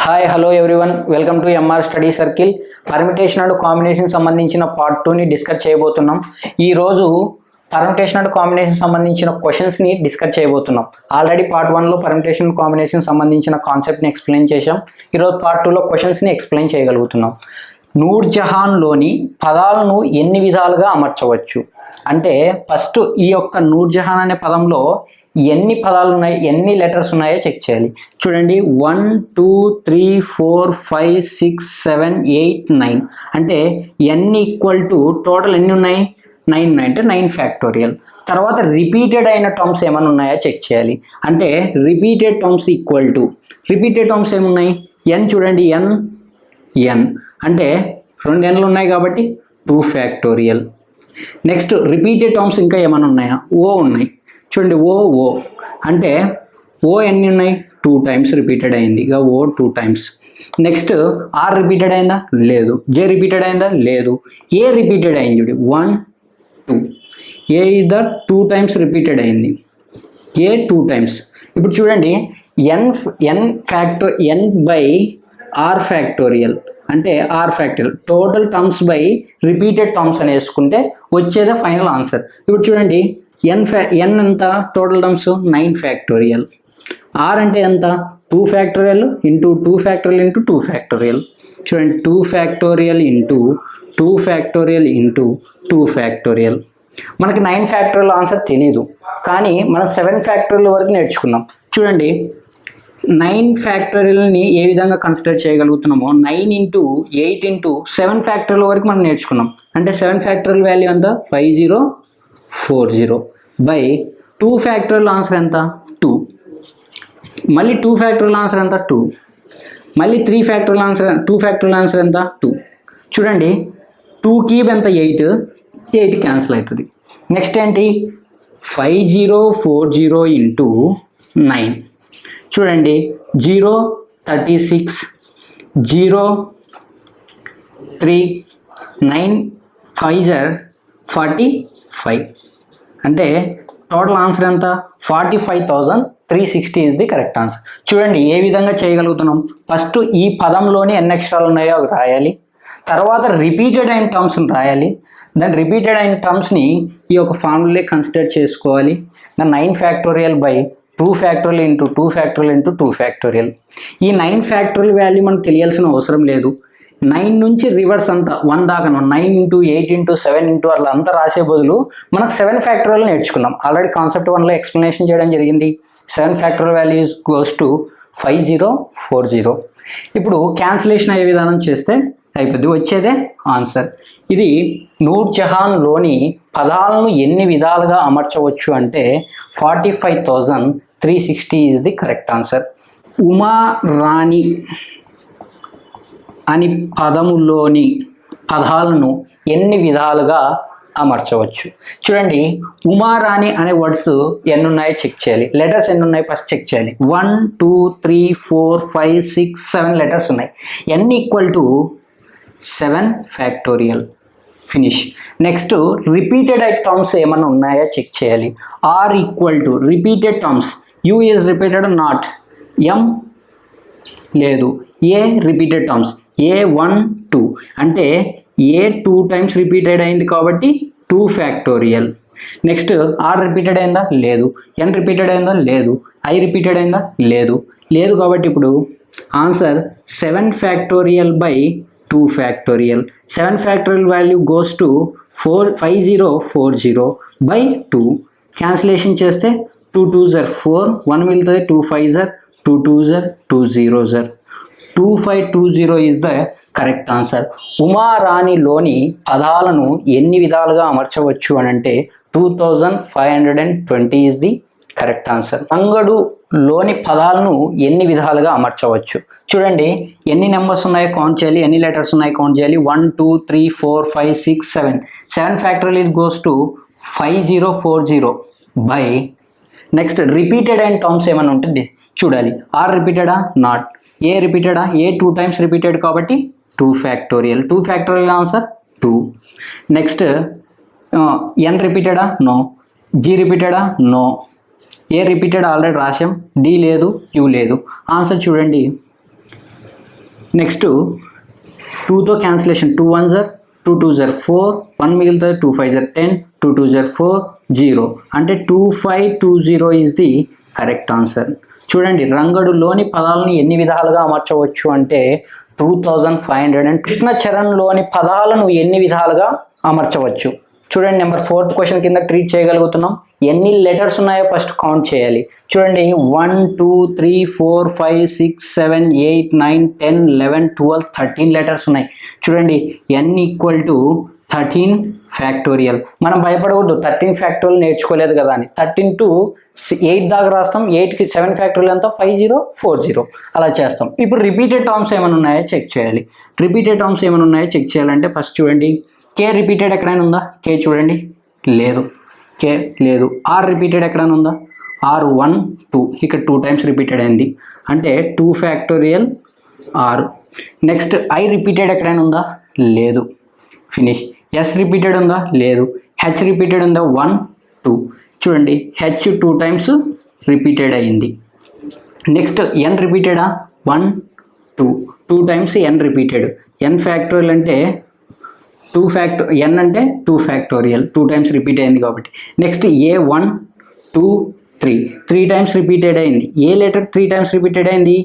Hi hello everyone, welcome to MR study circle. Permutation and combination సంబంధించిన part 2ని discuss చేయబోతున్నాం. ఈరోజు permutation and combination సంబంధించిన క్వశ్చన్స్ని డిస్కస్ చేయబోతున్నాం. ఆల్రెడీ పార్ట్ 1లో పర్మిటేషన్ కాంబినేషన్ సంబంధించిన కాన్సెప్ట్ని ఎక్స్ప్లెయిన్ చేశాం. ఈరోజు పార్ట్ 2లో క్వశ్చన్స్ని ఎక్స్ప్లెయిన్ చేయగలుగుతున్నాం. నూర్జహాన్లోని పదాలను ఎన్ని విధాలుగా అమర్చవచ్చు అంటే, ఫస్ట్ ఈ యొక్క నూర్జహాన్ అనే పదంలో ఎన్ని పదాలు ఉన్నాయి, ఎన్ని లెటర్స్ ఉన్నాయో చెక్ చేయాలి. చూడండి, 1 2 3 4 5 6 7 8 9 అంటే n ఈక్వల్ టు టోటల్ ఎన్ని ఉన్నాయి, 9 ఉన్నాయి అంటే 9 ఫ్యాక్టోరియల్. తర్వాత రిపీటెడ్ అయిన టర్మ్స్ ఏమైనా ఉన్నాయో చెక్ చేయాలి. అంటే repeated terms equal to repeated terms ఏమున్నాయి, n చూడండి, n అంటే 2 nలు ఉన్నాయి కాబట్టి 2 ఫ్యాక్టోరియల్. నెక్స్ట్ రిపీటెడ్ టర్మ్స్ ఇంకా ఏమైనా ఉన్నాయా, ఓ ఉన్నాయి చూడండి, ఓ అంటే ఓ ఎన్ని ఉన్నాయి, 2 టైమ్స్ రిపీటెడ్ అయింది, ఇక ఓ 2 టైమ్స్. నెక్స్ట్ ఆర్ రిపీటెడ్ అయిందా, లేదు. జే రిపీటెడ్ అయిందా, లేదు. ఏ రిపీటెడ్ అయింది చూడండి, 1 2. A is the 2 times repeated అయింది, ఏ 2 టైమ్స్. ఇప్పుడు చూడండి, n బై ఆర్ ఫ్యాక్టోరియల్ అంటే R factorial total terms by repeated terms అని వేసుకుంటే వచ్చేదే ఫైనల్ ఆన్సర్. ఇప్పుడు చూడండి, n ఎంత టోటల్ టర్మ్స్, 9 ఫ్యాక్టోరియల్. ఆర్ అంటే ఎంత, 2 factorial into 2 factorial into 2 factorial. చూడండి, 2 factorial into 2 factorial into 2 factorial. మనకి 9 ఫ్యాక్టోరియల్ ఆన్సర్ తెలీదు, కానీ మనం 7 ఫ్యాక్టోరియల్ వరకు నేర్చుకున్నాం. చూడండి, 9 ఫ్యాక్టోరియల్ని ఏ విధంగా కన్సిడర్ చేయగలుగుతున్నామో 9 ఇంటూ 8 ఇంటూ 7 ఫ్యాక్టోరియల్ వరకు మనం నేర్చుకున్నాం. అంటే 7 ఫ్యాక్టోరియల్ వాల్యూ ఎంత, 5040 బై 2 ఫ్యాక్టోరియల్ ఆన్సర్ ఎంత, 2. మళ్ళీ 2 ఫ్యాక్టోరియల్ ఆన్సర్ ఎంత, 2. మళ్ళీ 3 ఫ్యాక్టోరియల్ ఆన్సర్, 2 ఫ్యాక్టోరియల్ ఆన్సర్ ఎంత, 2. చూడండి, 2 క్యూబ్ ఎంత, 8 క్యాన్సిల్ అవుతుంది. నెక్స్ట్ ఏంటి, 5040 ఇంటూ 9. చూడండి, 0 36 0 3 9 5 45 అంటే టోటల్ ఆన్సర్ ఎంత, 45,360 ఇస్ ది కరెక్ట్ ఆన్సర్. చూడండి ఏ విధంగా చేయగలుగుతున్నాం. ఫస్ట్ ఈ పదంలోని ఎన్ని అక్షరాలు ఉన్నాయో అవి రాయాలి, తర్వాత రిపీటెడ్ అయిన టర్మ్స్ని రాయాలి. దాని రిపీటెడ్ అయిన టర్మ్స్ని ఈ యొక్క ఫార్ములే కన్సిడర్ చేసుకోవాలి. దాని 9 factorial by 2 factorial into 2 factorial into 2 factorial. ఈ 9 ఫ్యాక్టోరియల్ వాల్యూ మనకు తెలియాల్సిన అవసరం లేదు. 9 నుంచి రివర్స్ అంతా 1 దాకా 9 ఇంటూ 8 ఇంటూ 7 ఇంటూ అట్లా అంతా రాసే బదులు మనకు 7 ఫ్యాక్టోరియల్ నేర్చుకున్నాం. ఆల్రెడీ కాన్సెప్ట్ 1లో ఎక్స్ప్లెనేషన్ చేయడం జరిగింది. 7 ఫ్యాక్టోరియల్ వాల్యూస్ గోస్ టు 5040. ఇప్పుడు క్యాన్సిలేషన్ అయ్యే విధానం చేస్తే అయిపోద్ది, వచ్చేదే ఆన్సర్. ఇది నూర్జహాన్లోని పదాలను ఎన్ని విధాలుగా అమర్చవచ్చు అంటే 45,360 is the correct answer. Uma Rani అని పదములోని పదాలను ఎన్ని విధాలుగా అమర్చవచ్చు. చూడండి, ఉమారాణి అనే వర్డ్స్ ఎన్ని ఉన్నాయో చెక్ చేయాలి. లెటర్స్ ఎన్ని ఉన్నాయి ఫస్ట్ చెక్ చేయాలి. 1 2 3 4 5 6 7 లెటర్స్ ఉన్నాయి. n equal to 7 factorial. Finish. Next repeated terms ఏమైనా ఉన్నాయో చెక్ చేయాలి. R equal to repeated terms, U is repeated not, M లేదు, ఏ రిపీటెడ్ టర్మ్స్, ఏ 1 2 అంటే ఏ 2 టైమ్స్ రిపీటెడ్ అయింది కాబట్టి 2 ఫ్యాక్టోరియల్. నెక్స్ట్ ఆర్ రిపీటెడ్ అయిందా, లేదు. ఎన్ రిపీటెడ్ అయిందా, లేదు. ఐ రిపీటెడ్ అయిందా, లేదు కాబట్టి ఇప్పుడు answer 7 factorial by 2 factorial. 7 factorial value goes to 5040 by 2. Cancellation చేస్తే 2 2s are 4, 1 మిగులుతుంది, 2 5s are 2 2s are 2 0s are 2520 is the correct answer. ఉమారాణిలోని పదాలను ఎన్ని విధాలుగా అమర్చవచ్చు అని అంటే 2520 ఈజ్ ది కరెక్ట్ ఆన్సర్. అంగడులోని పదాలను ఎన్ని విధాలుగా అమర్చవచ్చు. చూడండి, ఎన్ని నెంబర్స్ ఉన్నాయో కౌంట్ చేయాలి, ఎన్ని లెటర్స్ ఉన్నాయో కౌంట్ చేయాలి. 1 2 3 4 5 6 7. 7 factorial it goes to 5040 by. Next repeated అయిన టర్మ్స్ ఏమైనా ఉంటుంది చూడాలి. ఆర్ రిపీటెడా, నాట్. ఏ రిపీటెడా, ఏ 2 టైమ్స్ రిపీటెడ్ కాబట్టి 2 factorial. 2 factorial answer 2. Next N రిపీటెడా, నో. జీ రిపీటెడా, నో. ఏ రిపీటెడ్ ఆల్రెడీ రాసాం, డి లేదు, క్యూ లేదు. ఆన్సర్ చూడండి, నెక్స్ట్ 2తో cancellation, 2 1s are 2 2s are 4, 1 మిగులుతుంది, 2 5s are 10, 2 2s are 4, 0 అంటే 2520 ఈజ్ ది కరెక్ట్ ఆన్సర్. చూడండి, రంగడులోని పదాలను ఎన్ని విధాలుగా అమర్చవచ్చు అంటే 2500. అండ్ కృష్ణ చరణ్లోని పదాలను ఎన్ని విధాలుగా అమర్చవచ్చు. చూడండి, నెంబర్ 4th క్వశ్చన్ కింద ట్రీట్ చేయగలుగుతున్నాం. ఎన్ని లెటర్స్ ఉన్నాయో ఫస్ట్ కౌంట్ చేయాలి. చూడండి, 1 2 3 4 5 6 7 8 9 10 11 12 13 లెటర్స్ ఉన్నాయి. చూడండి, n ఈక్వల్ టు 13 ఫ్యాక్టోరియల్. మనం భయపడవద్దు, 13 ఫ్యాక్టోరియల్ నేర్చుకోలేదు కదా అని. 13 to 8 దాకా రాస్తాం. 8కి 7 ఫ్యాక్టోరియల్ అంతా 5040 అలా చేస్తాం. ఇప్పుడు రిపీటెడ్ టర్మ్స్ ఏమైనా ఉన్నాయో చెక్ చేయాలి. రిపీటెడ్ టర్మ్స్ ఏమైనా ఉన్నాయో చెక్ చేయాలంటే ఫస్ట్ చూడండి, కే రిపీటెడ్ ఎక్కడైనా ఉందా? కే చూడండి, లేదు. కే లేదు. ఆర్ రిపీటెడ్ ఎక్కడైనా ఉందా? ఆర్ 1 2 ఇక్కడ 2 టైమ్స్ రిపీటెడ్ అయింది అంటే 2 factorial R. Next I repeated ఎక్కడైనా ఉందా? లేదు. ఫినిష్. ఎస్ రిపీటెడ్ ఉందా? లేదు. హెచ్ రిపీటెడ్ ఉందా? 1 2 చూడండి, హెచ్ 2 టైమ్స్ రిపీటెడ్ అయింది. Next N రిపీటెడా? 1 2 టైమ్స్ ఎన్ రిపీటెడ్. ఎన్ ఫ్యాక్టోరియల్ అంటే ఎన్ అంటే 2 ఫ్యాక్టోరియల్, 2 టైమ్స్ రిపీట్ అయింది కాబట్టి. నెక్స్ట్ ఏ 1 2 3 టైమ్స్ రిపీటెడ్ అయింది. ఏ లెటర్ 3 టైమ్స్ రిపీటెడ్ అయింది?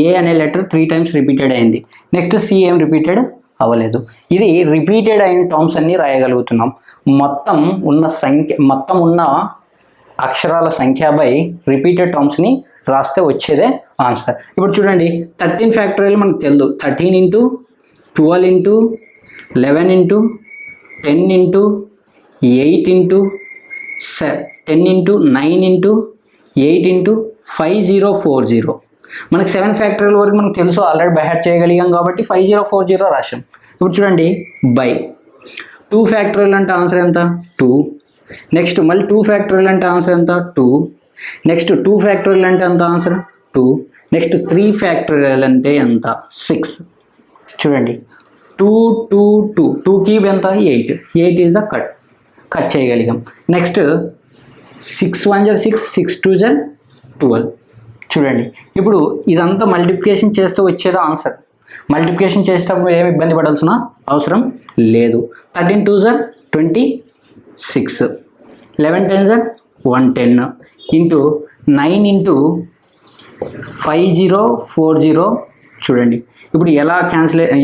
ఏ అనే లెటర్ 3 టైమ్స్ రిపీటెడ్ అయింది. నెక్స్ట్ సి ఏం రిపీటెడ్ అవ్వలేదు. ఇది రిపీటెడ్ అయిన టర్మ్స్ అన్ని రాయగలుగుతున్నాం. మొత్తం ఉన్న అక్షరాల సంఖ్య బై రిపీటెడ్ టర్మ్స్ని రాస్తే వచ్చేదే ఆన్సర్. ఇప్పుడు చూడండి, 13 ఫ్యాక్టోరియల్ మనకు తెలుసు. 13 into 12 into 11 into 10 into 8 into 10 into 9 into 8 into 5040. మనకు 7 ఫ్యాక్టోరియల్ వరకు మనకు తెలుసు, ఆల్రెడీ బై హార్ట్ చేయగలిగాం కాబట్టి 5040 రాశాం. ఇప్పుడు చూడండి, బై 2 ఫ్యాక్టోరియల్ అంటే ఆన్సర్ ఎంత? 2. నెక్స్ట్ మళ్ళీ 2 ఫ్యాక్టోరియల్ అంటే ఆన్సర్ ఎంత? 2. నెక్స్ట్ 2 ఫ్యాక్టోరియల్ అంటే ఎంత ఆన్సర్? 2. నెక్స్ట్ 3 ఫ్యాక్టోరియల్ అంటే ఎంత? 6. చూడండి, 2 2 2 2 క్యూబ్ ఎంత? 8. 8 ఈజ్ ద కట్ చేయగలిగాం. నెక్స్ట్ 6 1 6 6 2 12. చూడండి, ఇప్పుడు ఇదంతా మల్టిప్లికేషన్ చేస్తూ వచ్చేది ఆన్సర్. మల్టిప్లికేషన్ చేసేటప్పుడు ఏమి ఇబ్బంది పడాల్సిన అవసరం లేదు. 13 2 26, 11 10 110 ఇంటూ 9 ఇంటూ 5040. చూడండి, ఇప్పుడు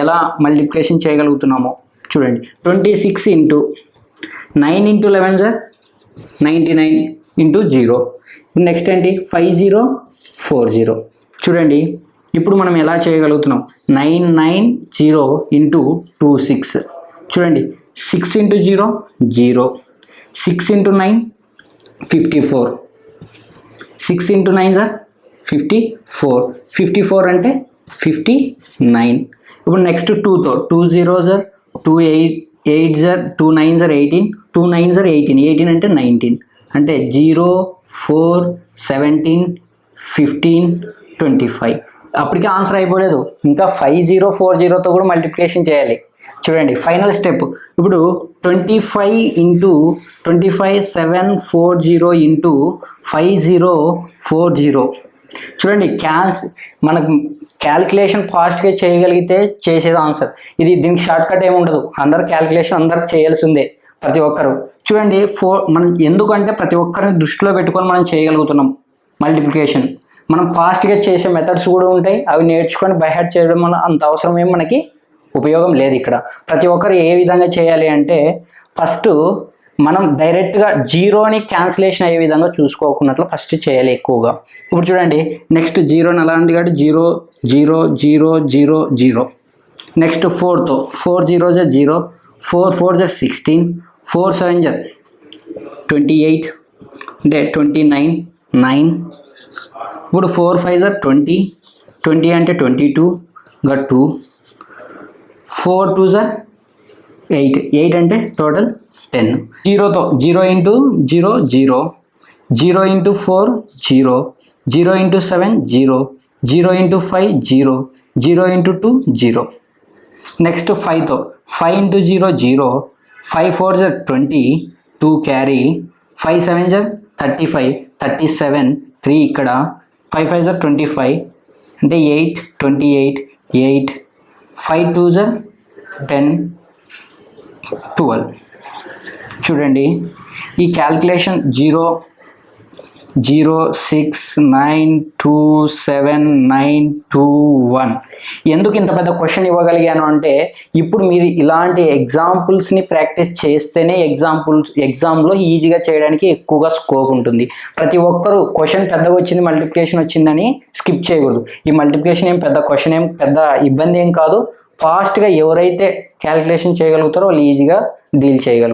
ఎలా మల్టిప్లికేషన్ చేయగలుగుతున్నామో చూడండి. 26 ఇంటూ 9 ఇంటూ 11 99 ఇంటూ 0. నెక్స్ట్ ఏంటి? 5040. చూడండి, ఇప్పుడు మనం ఎలా చేయగలుగుతున్నాం? 990 ఇంటూ 26. చూడండి, 6 ఇంటూ 0 0, 6 ఇంటూ 9 54, 6 ఇంటూ 9 54, 54 అంటే 59. ఇప్పుడు నెక్స్ట్ 2తో 2 0s 2 8s 2 9s 18, 2 9s 18, 18 అంటే 19 అంటే 0 4 17 15 25. అప్పటికే ఆన్సర్ అయిపోలేదు, ఇంకా 5040తో కూడా మల్టిప్లికేషన్ చేయాలి. చూడండి, ఫైనల్ స్టెప్. ఇప్పుడు 25 ఇంటూ 25 740 ఇంటూ 5040. చూడండి, మనకు క్యాలిక్యులేషన్ ఫాస్ట్గా చేయగలిగితే చేసేది ఆన్సర్. దీనికి షార్ట్ కట్ ఏమి ఉండదు. అందరు క్యాలిక్యులేషన్ అందరు చేయాల్సిందే, ప్రతి ఒక్కరు. చూడండి, మనం ఎందుకంటే ప్రతి ఒక్కరిని దృష్టిలో పెట్టుకొని మనం చేయగలుగుతున్నాం మల్టిప్లికేషన్. మనం ఫాస్ట్గా చేసే మెథడ్స్ కూడా ఉంటాయి, అవి నేర్చుకొని బై హార్ట్ చేయడం వల్ల అంత అవసరం ఏమి మనకి ఉపయోగం లేదు. ఇక్కడ ప్రతి ఒక్కరు ఏ విధంగా చేయాలి అంటే ఫస్ట్ మనం డైరెక్ట్గా జీరోని క్యాన్సిలేషన్ అయ్యే విధంగా చూసుకోకున్నట్లు ఫస్ట్ చేయాలి ఎక్కువగా. ఇప్పుడు చూడండి, నెక్స్ట్ జీరోని ఎలా ఉంది కాబట్టి 0 0 0 0 0. నెక్స్ట్ 4తో 4 0 0, 4 4 16, 4 7 28 అంటే 29 9. ఇప్పుడు 4 5 20, 20 అంటే 22 గా 2, 4 2 8, 8 అంటే టోటల్ 10. 0తో 0 into 0 0, 0 into 4 0, 0 into 7 0, 0 into 5 0, 0 into 2 0. Next 5తో 5 ఇంటూ 0 0, 5 4 20, 2 క్యారీ, 5 7 35 37, 3 ఇక్కడ, 5 5 25 అంటే 8 28 8 5 2 10 12. చూడండి ఈ క్యాల్కులేషన్ 0.6927921. ఎందుకు ఇంత పెద్ద క్వశ్చన్ ఇవ్వగలిగాను అంటే ఇప్పుడు మీరు ఇలాంటి ఎగ్జాంపుల్స్ని ప్రాక్టీస్ చేస్తేనే ఎగ్జామ్లో ఈజీగా చేయడానికి ఎక్కువగా స్కోప్ ఉంటుంది. ప్రతి ఒక్కరూ క్వశ్చన్ పెద్దగా వచ్చింది, మల్టిప్లికేషన్ వచ్చిందని స్కిప్ చేయకూడదు. ఈ మల్టిప్లికేషన్ ఏం పెద్ద క్వశ్చన్ ఏం పెద్ద ఇబ్బంది ఏం కాదు. ఫాస్ట్గా ఎవరైతే క్యాల్కులేషన్ చేయగలుగుతారో వాళ్ళు ఈజీగా డీల్ చేయగలుగుతారు.